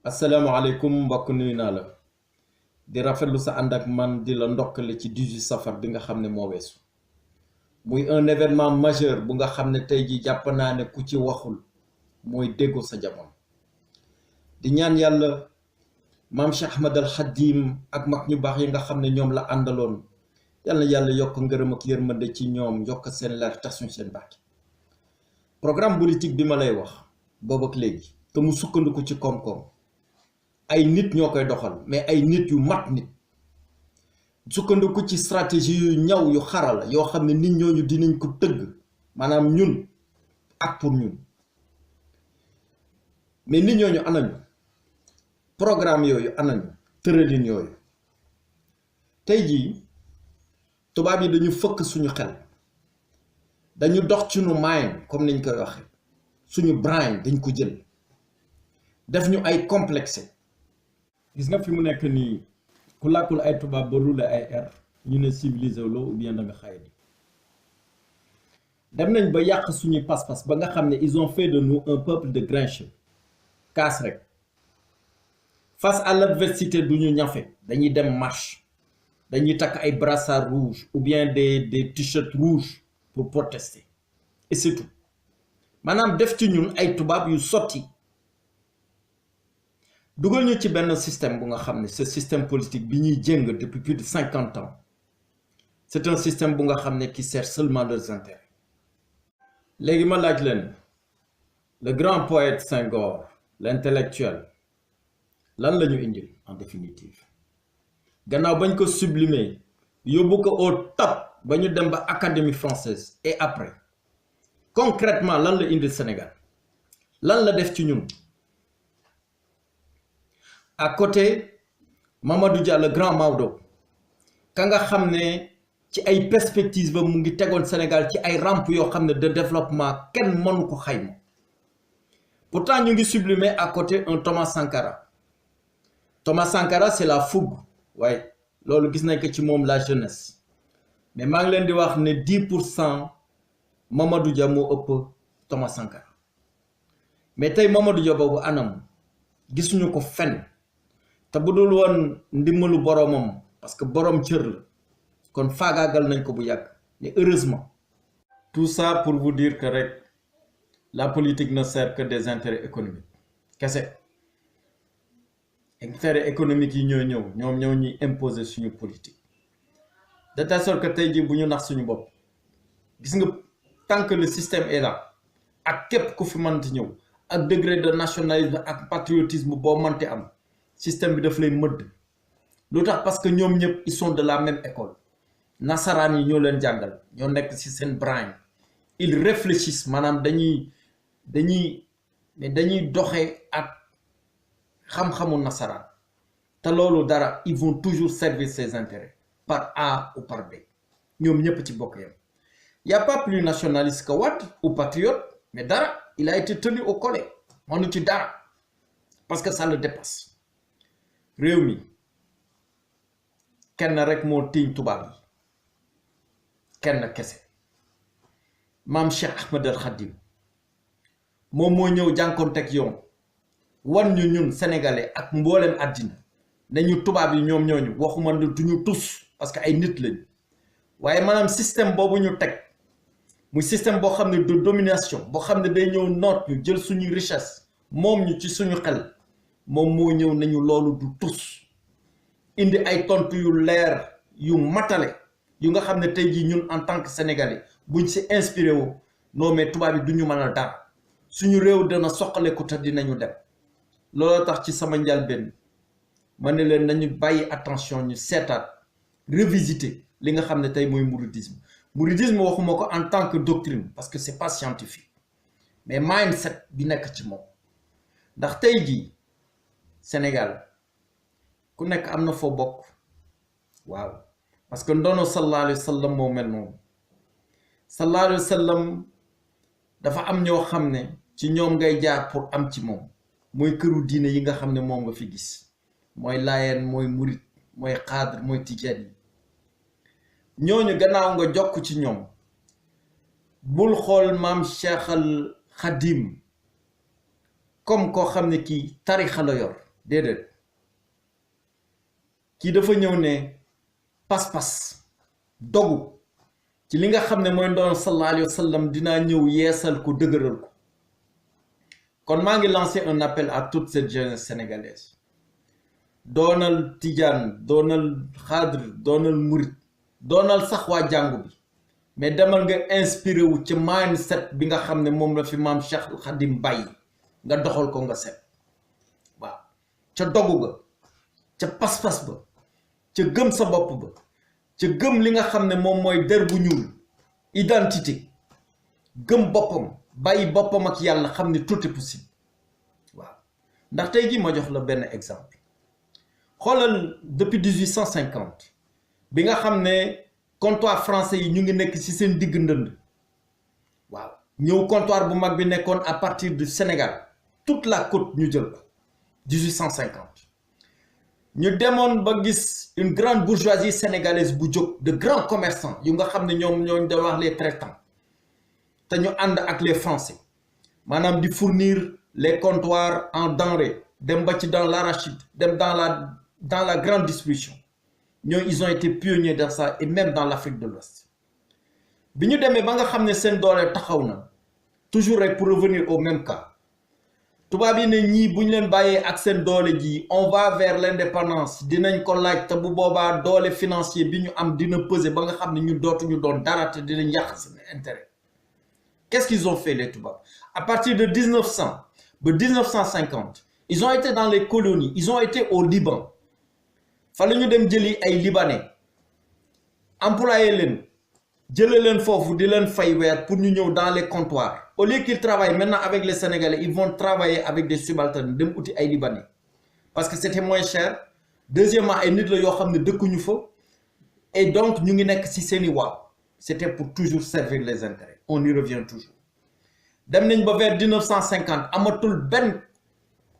asalaamaaleykum mbokk nuyu naa la di rafetlu sa ànd ak man di la ndokkale ci 18 safar bi nga xam ne moo weesu muy un événement majeur bu nga xam ne tey ji jàpp naa ne ku ci waxul mooy déggoo sa jamono di ñaan yàlla maam Cheikh Ahmad al Khadim ak mag ñu baax yi nga xam ne ñoom la àndaloon yàlla na yàlla yokk ngërëm ak yërmande ci ñoom yokk seen leer tax suñ seen barke programme politique bi ma lay wax boobu ak léegi te mu sukkandiku ci koom-koom ay nit ñoo koy doxal mais ay nit yu mat nit sukkandiku ci stratégie yu ñaw yu xarala yoo xam ne nit ñooñu dinañ ko tëgg maanaam ñun ak pour ñun mais nit ñooñu anañu programme yooyu anañu tëralin yooyu tey jii tubaab yi dañu fëkk suñu xel dañu dox suñu mind comme niñ koy waxe suñu brain dañ ko jël def ñu ay complexe gis nga fi mu nekk nii ku làkkul ay tubaab ba roulé ay air ñu ne civilisé loo ou bien da nga xay di dem nañ ba yàq suñuy pas-pas ba nga xam ne ils ont fait de nous un peuple de grincheux kaas rek face à l'adversité du ñu ñafe dañuy dem marche dañuy takk ay brassards rouges ou bien des t-shirts rouges pour protester et c'est tout maanaam def ci ñun ay tubaab yu sotti dugal ñu ci benn système bu nga xam ne ce système politique bi ñuy jéng depuis plus de 50 ans c'est un système bu nga xam ne qui sert seulement leurs intérêts léegi ma laaj leen le grand poète Senghor l'intellectuel lan la ñu indil en définitive gannaaw bañ ko sublimer yóbbu ko au top ba ñu dem ba académie française et après concrètement lan la indil Sénégal lan la def ci ñun à côté Mamadou Dia le grand Maodo ka nga xam ne ci ay perspectives ba mu ngi tegoon Sénégal ci ay rampes yoo xam ne de développement kenn mënu ko xayma pourtant ñu ngi sublimer à côté un Thomas Sankara c'est la fougue waaye loolu gis nañ ko ci moom la jeunesse mais maa ngi leen di wax ne 10% Mamadou Dia moo ëpp Thomas Sankara mais tey Mamadou Dia boobu anam gisuñu ko fenn te bu dul woon ndimbalu boromam parce que borom cër la kon faagaagal nañ ko bu yàgg mais heureusement tout ça pour vous dire que rek la politique ne sert que des intérêts économiques kese intérêts économiques yi ñoo ñëw ñoom ñoo ñuy imposer suñu politique de telle sorte que tey jii bu ñu nax suñu bopp gis nga tant que le système est là ak képp ku fi mënti ñëw ak degré de nationalisme ak patriotisme boo mënti am système bi daf lay mëdd lu tax parce que ñoom ñëpp ils sont de la même école nasaraan yi ñoo leen jàngal ñoo nekk ci seen brain ils réfléchissent maanaam dañuy doxee ak xam-xamu nasaraan te loolu dara ils vont toujours servir ses intérêts par A ou par B ñoom ñëpp ci bokk yam y a pas plus nationaliste que Wade ou patriote mais dara il a été tenu au collet mënu ci dara parce que ça le dépasse réew mi kenn rek moo tiiñ tubaab yi kenn kese maam Cheikh Ahmad al Khadim moom moo ñëw jànkoonteeg yoon wan ñu ñun sénégalais ak mboolem àddina ne ñu tubaab yi ñoom ñooñu waxuma ne du ñu tus parce que ay nit lañu waaye maanaam système boobu ñu teg muy système boo xam ne de domination boo xam ne day ñëw noot ñu jël suñuy richesse moom ñu ci suñu xel moom moo ñëw nañu loolu du tus indi ay tontu yu leer yu matale yu nga xam ne tey jii ñun en tant que sénégalais buñ si inspiré wu non mais tubaab yi du ñu mën a dara suñu réew dana soqaleku te dinañu dem looloo tax ci sama njëlbéen ma ne leen nañu bàyyi attention ñu seetaat revisiter li nga xam ne tey mooy mouridisme waxuma ko en tant que doctrine parce que c'est pas scientifique mais mindset bi nekk ci moom ndax tey jii Sénégal ku nekk am na foo bokk waaw parce que ndono sallallahu alayhi wa sallam moo mel noonu sallallahu alayhi wa sallam dafa am ñoo xam ne ci ñoom ngay jaar pour am ci moom mooy këru diine yi nga xam ne moom nga fi gis mooy laayeen mooy murit mooy xaadir mooy tijaan yi ñooñu gannaaw nga jokk ci ñoom bul xool maam Cheikh al Khadim comme koo xam ne kii tarixa la yor déedéet kii dafa ñëw ne pas-pas dogu ci li nga xam ne mooy ndoon sallallahu alayhi wa sallam dinaa ñëw yeesal ko dëgëral ko kon maa ngi lancé un appel à toute cette jeunesse sénégalaise doonal tijaan doonal xaadir doonal murit doonal sax waa jàngu bi mais demal nga inspiré wu ci mindset bi nga xam ne moom la fi maam Cheikh Khadim bàyyi nga doxal ko nga set waaw ca dogu ga ca pas-pas ba ca gëm sa bopp ba ca gëm li nga xam ne moom mooy der bu ñuul identité gëm boppam bàyyi boppam ak yàlla xam ne tout est possible waaw ndax tey jii ma jox la benn exemple xoolal depuis 1850 bi nga xam ne comptoir français yi ñu ngi nekk ci seen digg ndënd waaw ñëw comptoir bu mag bi nekkoon à partir du Sénégal toute la côte ñu jël ko 1850 ñu demoon ba gis une grande bourgeoisie sénégalaise bu jóg de grands commerçants yu nga xam ne ñoom ñooñu da wax les traitants te ñu ànd ak les français maanaam di fournir les comptoirs en denrées dem ba ci dans l'arachide dem dans la grande distribution ñooñu ils ont été pionniers dans ça et même dans l'Afrique de l'Ouest bi ñu demee ba nga xam ne seen doole taxaw na toujours rek pour revenir au même cas tubaab yi ne ñii bu ñu leen bàyyee ak seen doole ji on va vers l'indépendance dinañ ko laaj te bu boobaa doole financier bi ñu am dina peser ba nga xam ne ñu dootuñu doon dara te dinañ yàq seen intérêt qu'est-ce qu'ils ont fait les tubaab à partir de 1900 ba 1950 ils ont été dans les colonies ils ont été au Liban fa la ñu dem jëli ay libanais employé leen jëlee leen foofu di leen fay weer pour ñu ñëw dans les comptoirs au lieu qu'ils travaillent maintenant avec les Sénégalais ils vont travailler avec des subalternes dem uti ay libanais parce que c'était moins cher deuxièmement ay nit la yoo xam ne dëkkuñu fa et donc ñu ngi nekk ci seeni waaw c'était pour toujours servir les intérêts on y revient toujours dem nañ ba vers 1950 amatul benn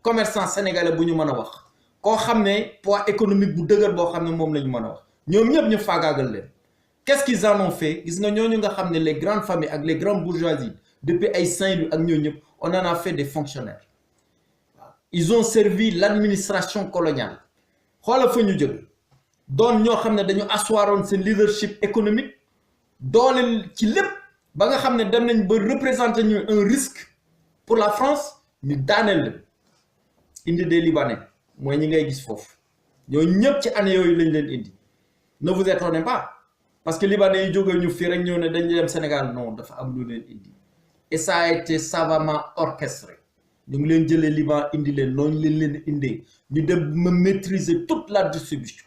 commerçant sénégalais bu ñu mën a wax koo xam ne poids économique bu dëgër boo xam ne moom la ñu mën a wax ñoom ñëpp ñu faagaagal leen qu'est-ce qu'ils en ont fait gis nga ñooñu nga xam ne les grandes familles ak les grandes bourgeoisies depuis ay Saint-Louis ak ñooñu ñëpp on en a fait des fonctionnaires waaw ils ont servi l'administration coloniale xoola fa ñu jóge doon ñoo xam ne dañu asseoiroon seen leadership économique dooleel ci lépp ba nga xam ne dem nañ ba représenter ñu un risque pour la France ñu daaneel leen indi des Libanais mooy ñi ngay gis foofu ñooñu ñëpp ci année yooyu lañ leen indi ne vous étonnez pas parce que Libanais yi jógee ñu fii rek ñëw ne dañuy dem Sénégal non dafa am lu leen indi et ça a été savamment orchestré ñu ngi leen jëlee Liban indi leen noonu leen indee ñu dem ma maîtriser toute la distribution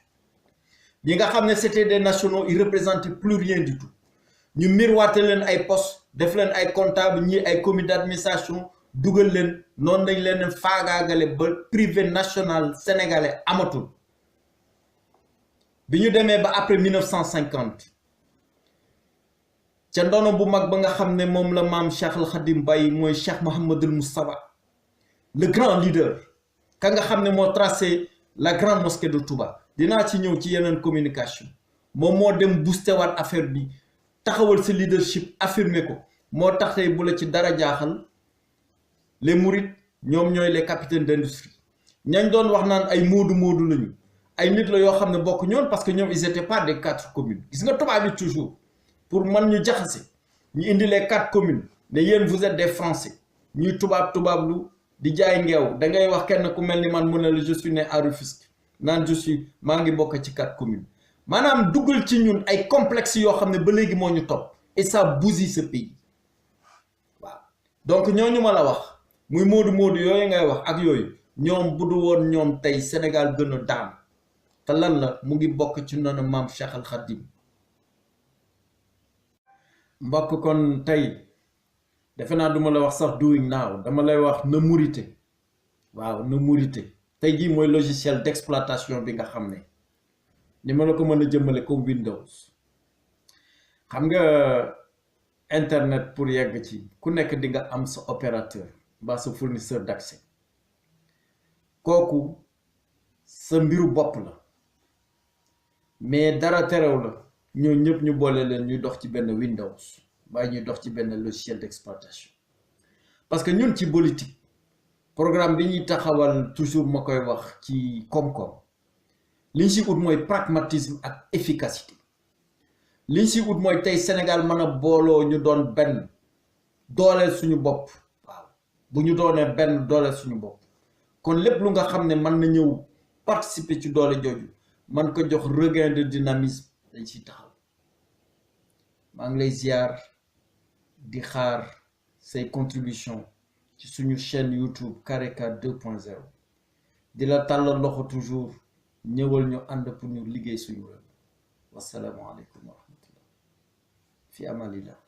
ñi nga xam ne c'était des nationaux ils représentaient plus rien du tout ñu miroité leen ay postes def leen ay comptable ñi ay comité d'administration dugal leen noonu lañ leen faagaagale ba privé national sénégalais amatul bi ñu demee ba après 1950 ca ndono bu mag ba nga xam ne moom la maam Cheikh al Khadim bàyyi mooy Cheikh Mouhamadul Moustapha le grand leader ka nga xam ne moo tracé la grande mosquée de Touba dinaa ci ñëw ci yeneen communication moom moo dem booster waat affaire bi taxawal sa leadership affirmé ko moo tax tey bu la ci dara jaaxal les mourides ñoom ñooy les capitaines d'industrie ñañ doon wax naan ay moodu lañu ay nit la yoo xam ne bokk ñoon parce que ñoom ils étaient pas des 4 communes gis nga tubaab yi toujours pour man ñu jaxase ñu indi les 4 communes ne yéen vous êtes des français ñuy tubaab lu di jaay ngeew da ngay wax kenn ku mel ni man mu ne la je suis né à Rufisque naan maa ngi bokk ci 4 communes maanaam duggal ci ñun ay complexe yoo xam ne ba léegi moo ñu topp et ça bousille ce pays waaw donc ñooñu ma la wax muy moodu yooyu ngay wax ak yooyu ñoom bu du woon ñoom tey Sénégal gën a daan te lan la mu ngi bokk ci noonu maam Cheikh al Khadim mbokk kon tey defe naa duma la wax sax doing now dama lay wax na murite waaw na murite tey jii mooy logiciel d'exploitation bi nga xam ne ni ma la ko mën a jëmmale comme Windows xam nga internet pour yegg ci ku nekk di nga am sa opérateur mbaa sa fournisseur d'accès kooku sa mbiru bopp la mais dara terew la ñoo ñëpp ñu boole leen ñuy dox ci benn Windows waaye ñuy dox ci benn logiciel d'exploitation parce que ñun ci politique programme bi ñuy taxawal toujours ma koy wax ci koom-koom liñ si ut mooy pragmatisme ak efficacité liñ si ut mooy tey Sénégal mën a booloo ñu doon benn dooleel suñu bopp waaw bu ñu doonee benn dooleel suñu bopp kon lépp lu nga xam ne mën na ñëw participer ci doole jooju man ko jox regain de dynamisme dañ ciy taxaw maa ngi lay ziar di xaar say contribution ci suñu chaîne YouTube Kareka 2.0 di la tàllal loxo toujours ñëwal ñu ànd pour ñu liggéey suñu réew wasalaamualeykum wa rahmatullah fi amalillah